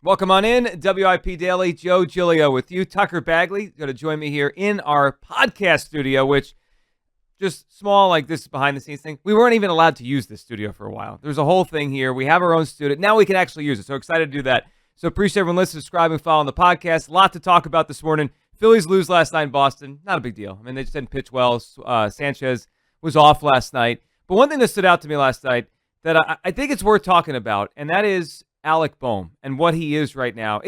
Welcome on in, WIP Daily. Joe Giglio with you. Tucker Bagley is going to join me here in our podcast studio, which just small like this behind-the-scenes thing. We weren't even allowed to use this studio for a while. There's a whole thing here. We have our own studio. Now we can actually use it, so excited to do that. So appreciate everyone listening, subscribing, following the podcast. A lot to talk about this morning. Phillies lose last night in Boston. Not a big deal. I mean, they just didn't pitch well. Sanchez was off last night. But one thing that stood out to me last night that I think it's worth talking about, and that is Alec Bohm and what he is right now.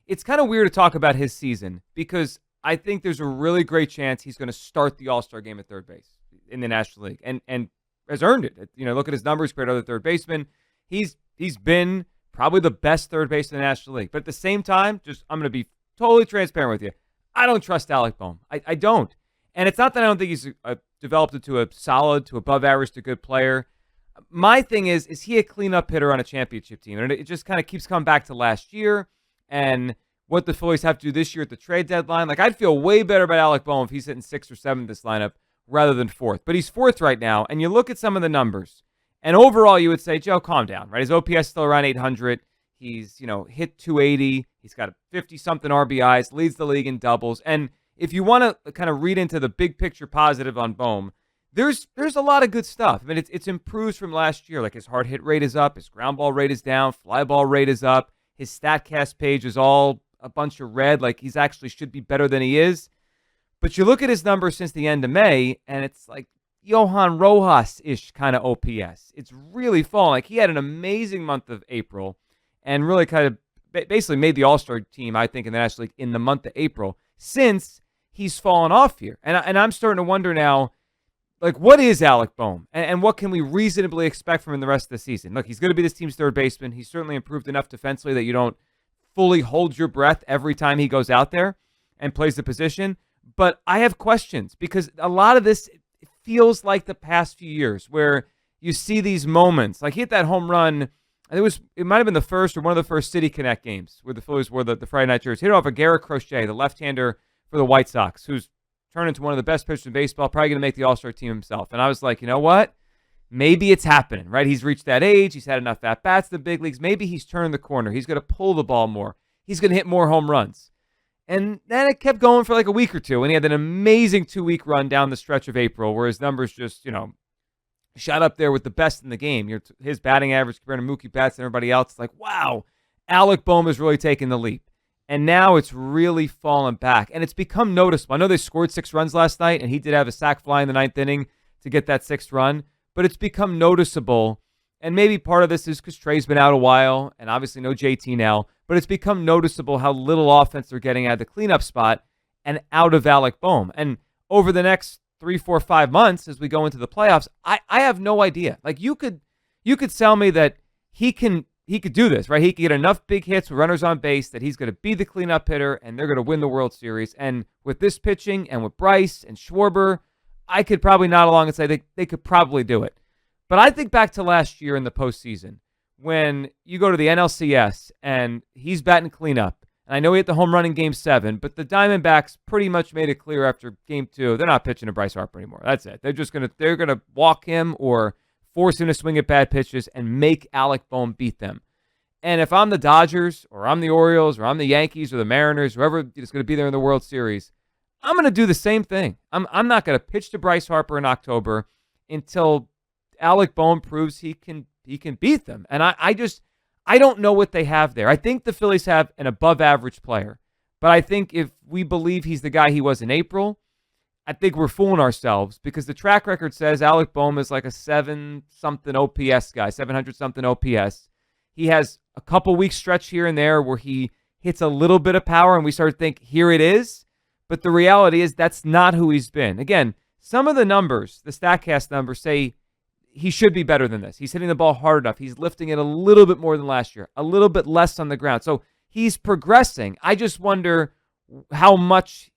It's kind of weird to talk about his season because I think there's a really great chance he's going to start the All-Star game at third base in the National League and has earned it. You know, look at his numbers compared to other third basemen. He's been probably the best third baseman in the National League. But at the same time, I'm going to be totally transparent with you. I don't trust Alec Bohm. I don't. And it's not that I don't think he's developed into a solid to above average to good player. My thing is he a cleanup hitter on a championship team? And it just kind of keeps coming back to last year and what the Phillies have to do this year at the trade deadline. Like, I'd feel way better about Alec Bohm if he's hitting 6th or 7th in this lineup rather than 4th. But he's 4th right now, and you look at some of the numbers, and overall you would say, Joe, calm down, right? His OPS is still around 800. He's, hit 280. He's got 50-something RBIs, leads the league in doubles. And if you want to kind of read into the big picture positive on Bohm, there's a lot of good stuff. I mean, it's improved from last year. Like, his hard hit rate is up, his ground ball rate is down, fly ball rate is up, his StatCast page is all a bunch of red. Like, he's actually should be better than he is. But you look at his numbers since the end of May, and it's like Johan Rojas-ish kind of OPS. It's really fallen. Like, he had an amazing month of April and really kind of basically made the All-Star team, I think, in the National League in the month of April. Since he's fallen off here. And I'm starting to wonder now, like, what is Alec Bohm? And what can we reasonably expect from him the rest of the season? Look, he's going to be this team's third baseman. He's certainly improved enough defensively that you don't fully hold your breath every time he goes out there and plays the position. But I have questions because a lot of this feels like the past few years where you see these moments. Like, he hit that home run. It might have been the first or one of the first City Connect games where the Phillies wore the Friday night jerseys. Hit it off of Garrett Crochet, the left-hander for the White Sox, who's turned into one of the best pitchers in baseball, probably going to make the All-Star team himself. And I was like, you know what? Maybe it's happening, right? He's reached that age. He's had enough at-bats in the big leagues. Maybe he's turned the corner. He's going to pull the ball more. He's going to hit more home runs. And then it kept going for like a week or two, and he had an amazing 2-week run down the stretch of April where his numbers just, shot up there with the best in the game. His batting average compared to Mookie Betts and everybody else, it's like, wow, Alec Bohm is really taking the leap. And now it's really fallen back, and it's become noticeable. I know they scored 6 runs last night, and he did have a sac fly in the 9th inning to get that 6th run, but it's become noticeable, and maybe part of this is because Trey's been out a while, and obviously no JT now, but it's become noticeable how little offense they're getting out of the cleanup spot and out of Alec Bohm. And over the next 3, 4, 5 months as we go into the playoffs, I have no idea. Like, you could sell me that he could do this, right? He could get enough big hits with runners on base that he's going to be the cleanup hitter and they're going to win the World Series. And with this pitching and with Bryce and Schwarber, I could probably nod along and say they could probably do it. But I think back to last year in the postseason when you go to the NLCS and he's batting cleanup. And I know he hit the home run in Game 7, but the Diamondbacks pretty much made it clear after Game 2 they're not pitching to Bryce Harper anymore. That's it. They're gonna walk him or force him to swing at bad pitches and make Alec Bohm beat them. And if I'm the Dodgers or I'm the Orioles or I'm the Yankees or the Mariners, whoever is going to be there in the World Series, I'm going to do the same thing. I'm not going to pitch to Bryce Harper in October until Alec Bohm proves he can beat them. And I don't know what they have there. I think the Phillies have an above average player, but I think if we believe he's the guy he was in April, I think we're fooling ourselves because the track record says Alec Bohm is like a 7-something OPS guy, 700-something OPS. He has a couple weeks stretch here and there where he hits a little bit of power and we start to think, here it is. But the reality is that's not who he's been. Again, some of the numbers, the StatCast numbers, say he should be better than this. He's hitting the ball hard enough. He's lifting it a little bit more than last year, a little bit less on the ground. So he's progressing. I just wonder how much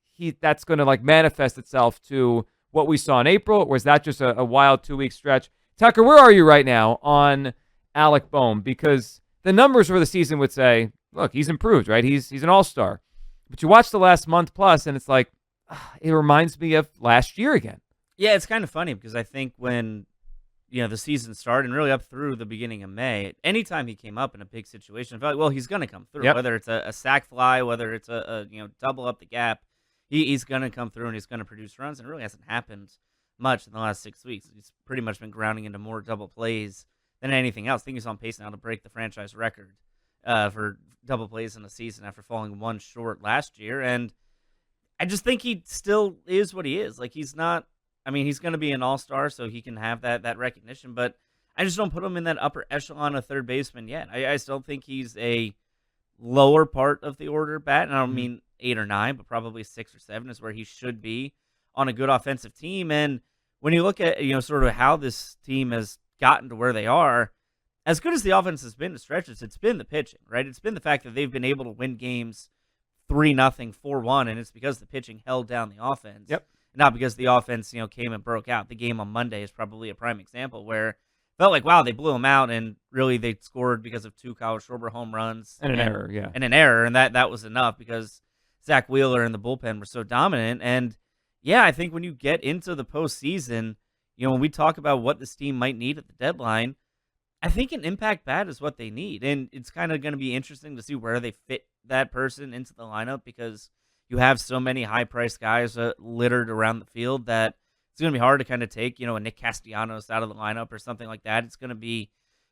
that's going to manifest itself to what we saw in April, or is that just a wild 2-week stretch? Tucker, where are you right now on Alec Bohm? Because the numbers for the season would say, look, he's improved, right? He's an all-star. But you watch the last month plus, and it's like, it reminds me of last year again. Yeah, it's kind of funny because I think when the season started and really up through the beginning of May, anytime he came up in a big situation, I felt like, well, he's going to come through. Yep. Whether it's a sack fly, whether it's a double up the gap, he's going to come through and he's going to produce runs. And it really hasn't happened much in the last 6 weeks. He's pretty much been grounding into more double plays than anything else. I think he's on pace now to break the franchise record for double plays in a season after falling one short last year. And I just think he still is what he is. Like, he's not. I mean, he's going to be an all-star, so he can have that recognition, but I just don't put him in that upper echelon of third baseman yet. I still think he's a lower part of the order bat, and I don't mean 8 or 9, but probably 6 or 7 is where he should be on a good offensive team. And when you look at, sort of how this team has gotten to where they are, as good as the offense has been to stretches, it's been the pitching, right? It's been the fact that they've been able to win games 3-0, 4-1, and it's because the pitching held down the offense. Yep. Not because the offense, came and broke out. The game on Monday is probably a prime example where it felt like, wow, they blew them out, and really they scored because of 2 Kyle Schwarber home runs. And an error, yeah. And an error, and that was enough because Zach Wheeler and the bullpen were so dominant. And, yeah, I think when you get into the postseason, when we talk about what this team might need at the deadline, I think an impact bat is what they need. And it's kind of going to be interesting to see where they fit that person into the lineup because you have so many high-priced guys littered around the field that it's going to be hard to kind of take, a Nick Castellanos out of the lineup or something like that. It's going to be,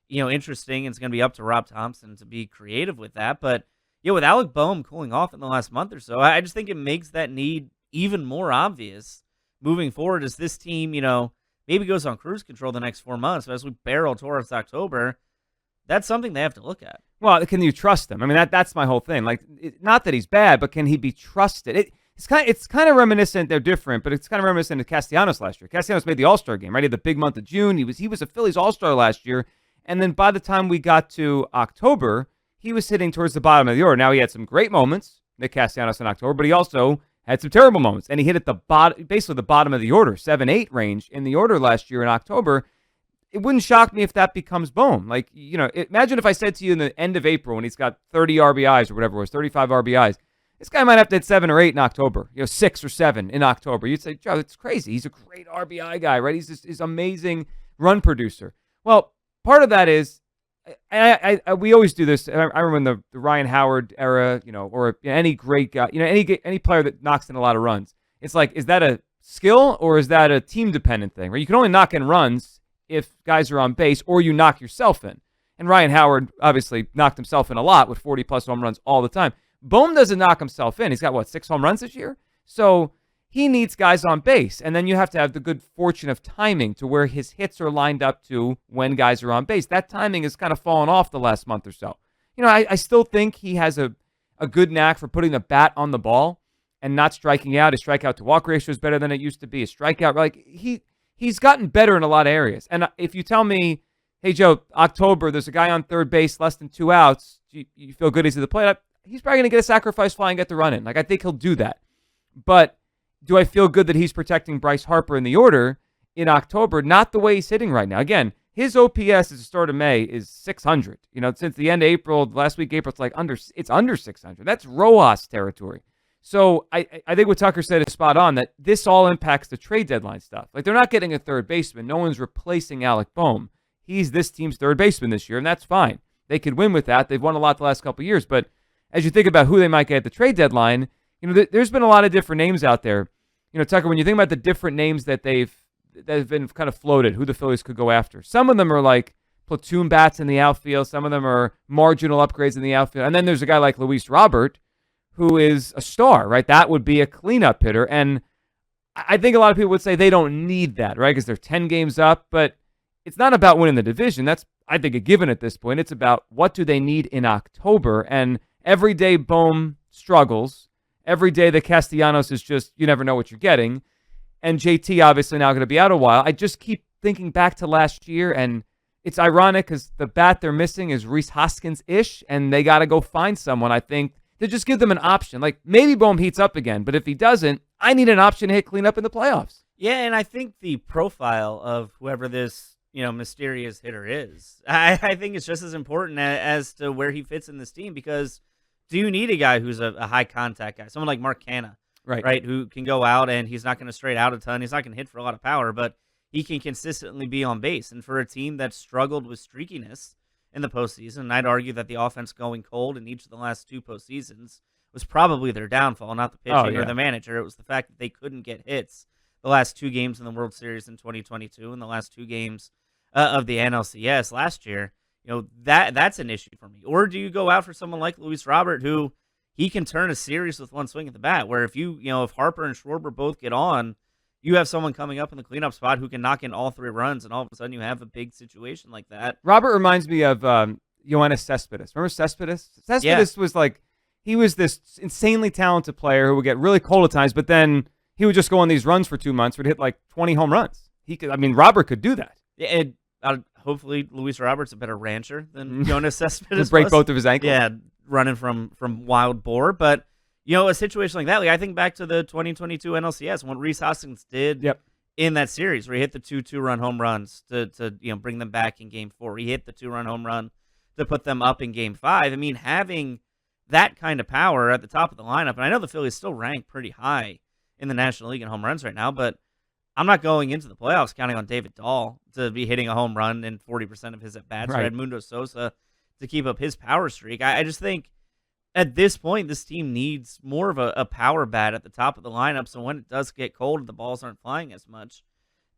interesting. And it's going to be up to Rob Thompson to be creative with that. But, with Alec Bohm cooling off in the last month or so, I just think it makes that need even more obvious moving forward as this team, maybe goes on cruise control the next 4 months. But as we barrel towards October, that's something they have to look at. Well, can you trust him? I mean, that's my whole thing. Like, not that he's bad, but can he be trusted? It's kind of reminiscent. They're different, but it's kind of reminiscent of Castellanos last year. Castellanos made the All-Star game, right? He had the big month of June. He was a Phillies All-Star last year, and then by the time we got to October, he was hitting towards the bottom of the order. Now he had some great moments, Nick Castellanos in October, but he also had some terrible moments, and he hit at the bottom, basically the bottom of the order, 7-8 range in the order last year in October. It wouldn't shock me if that becomes Bohm. Like, imagine if I said to you in the end of April when he's got 30 RBIs or whatever it was, 35 RBIs, this guy might have to hit 7 or 8 in October, 6 or 7 in October. You'd say, Joe, it's crazy. He's a great RBI guy, right? He's amazing run producer. Well, part of that is, we always do this. I remember in the Ryan Howard era, or any great guy, any player that knocks in a lot of runs. It's like, is that a skill or is that a team-dependent thing? Right? You can only knock in runs if guys are on base, or you knock yourself in. And Ryan Howard obviously knocked himself in a lot with 40-plus home runs all the time. Bohm doesn't knock himself in. He's got, 6 home runs this year? So he needs guys on base. And then you have to have the good fortune of timing to where his hits are lined up to when guys are on base. That timing has kind of fallen off the last month or so. I still think he has a good knack for putting the bat on the ball and not striking out. His strikeout-to-walk ratio is better than it used to be. His strikeout, he's gotten better in a lot of areas. And if you tell me, hey, Joe, October, there's a guy on third base, less than 2 outs, you feel good he's at the plate, he's probably going to get a sacrifice fly and get the run in. I think he'll do that. But do I feel good that he's protecting Bryce Harper in the order in October? Not the way he's hitting right now. Again, his OPS at the start of May is 600. Since the end of April, last week, April, it's under 600. That's Rojas territory. So I think what Tucker said is spot on, that this all impacts the trade deadline stuff. Like, they're not getting a third baseman. No one's replacing Alec Bohm. He's this team's third baseman this year, and that's fine. They could win with that. They've won a lot the last couple of years. But as you think about who they might get at the trade deadline, there's been a lot of different names out there. Tucker, when you think about the different names that have been kind of floated, who the Phillies could go after, some of them are like platoon bats in the outfield. Some of them are marginal upgrades in the outfield. And then there's a guy like Luis Robert, who is a star, right? That would be a cleanup hitter. And I think a lot of people would say they don't need that, right? Because they're 10 games up. But it's not about winning the division. That's, I think, a given at this point. It's about what do they need in October. And every day Bohm struggles. Every day the Castellanos is just, you never know what you're getting. And JT obviously now going to be out a while. I just keep thinking back to last year, and it's ironic because the bat they're missing is Rhys Hoskins-ish, and they got to go find someone, I think, to just give them an option. Like, maybe Bohm heats up again, but if he doesn't, I need an option to hit cleanup in the playoffs. Yeah, and I think the profile of whoever this, mysterious hitter is, I think it's just as important as to where he fits in this team, because do you need a guy who's a high contact guy? Someone like Mark Canha, right? Who can go out and he's not going to straight out a ton. He's not going to hit for a lot of power, but he can consistently be on base. And for a team that struggled with streakiness in the postseason, I'd argue that the offense going cold in each of the last 2 postseasons was probably their downfall, not the pitching or the manager. It was the fact that they couldn't get hits the last 2 games in the World Series in 2022 and the last 2 games of the NLCS last year. That's an issue for me. Or do you go out for someone like Luis Robert, who he can turn a series with one swing at the bat, where if Harper and Schwarber both get on, you have someone coming up in the cleanup spot who can knock in all 3 runs, and all of a sudden you have a big situation like that. Robert reminds me of Yoenis Cespedes. Remember Cespedes? Cespedes was like, he was this insanely talented player who would get really cold at times, but then he would just go on these runs for 2 months, would hit like 20 home runs. Robert could do that. Hopefully Luis Robert's a better rancher than Yoenis Cespedes. Break both of his ankles. Yeah, running from wild boar. But, a situation like that, I think back to the 2022 NLCS, what Rhys Hoskins did in that series, where he hit the 2 2-run home runs to bring them back in Game 4. He hit the 2-run home run to put them up in Game 5. Having that kind of power at the top of the lineup, and I know the Phillies still rank pretty high in the National League in home runs right now, but I'm not going into the playoffs counting on David Dahl to be hitting a home run in 40% of his at-bats, or Edmundo Sosa to keep up his power streak. I just think at this point, this team needs more of a power bat at the top of the lineup, so when it does get cold and the balls aren't flying as much,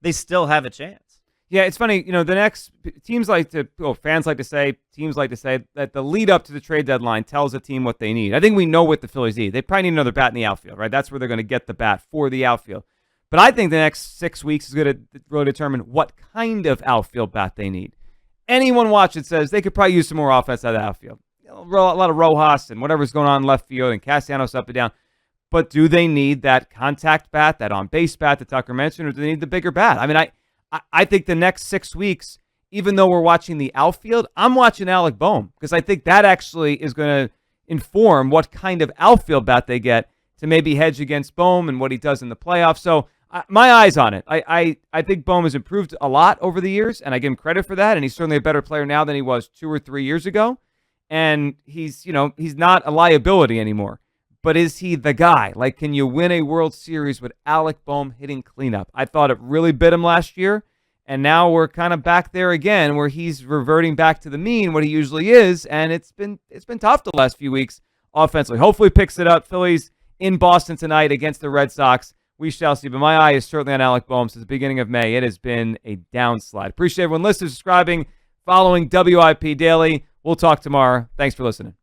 they still have a chance. Yeah, it's funny. The next teams fans like to say, teams like to say that the lead up to the trade deadline tells a team what they need. I think we know what the Phillies need. They probably need another bat in the outfield, right? That's where they're going to get the bat for the outfield. But I think the next 6 weeks is going to really determine what kind of outfield bat they need. Anyone watching says they could probably use some more offense out of the outfield. A lot of Rojas and whatever's going on in left field and Castellanos up and down. But do they need that contact bat, that on-base bat that Tucker mentioned, or do they need the bigger bat? I think the next 6 weeks, even though we're watching the outfield, I'm watching Alec Bohm, because I think that actually is going to inform what kind of outfield bat they get to maybe hedge against Bohm and what he does in the playoffs. So my eyes on it. I think Bohm has improved a lot over the years, and I give him credit for that, and he's certainly a better player now than he was 2 or 3 years ago. And he's not a liability anymore. But is he the guy? Like, can you win a World Series with Alec Bohm hitting cleanup? I thought it really bit him last year, and now we're kind of back there again, where he's reverting back to the mean, what he usually is, and it's been tough the last few weeks offensively. Hopefully picks it up. Phillies in Boston tonight against the Red Sox. We shall see. But my eye is certainly on Alec Bohm since the beginning of May. It has been a downslide. Appreciate everyone listening, subscribing, following WIP Daily. We'll talk tomorrow. Thanks for listening.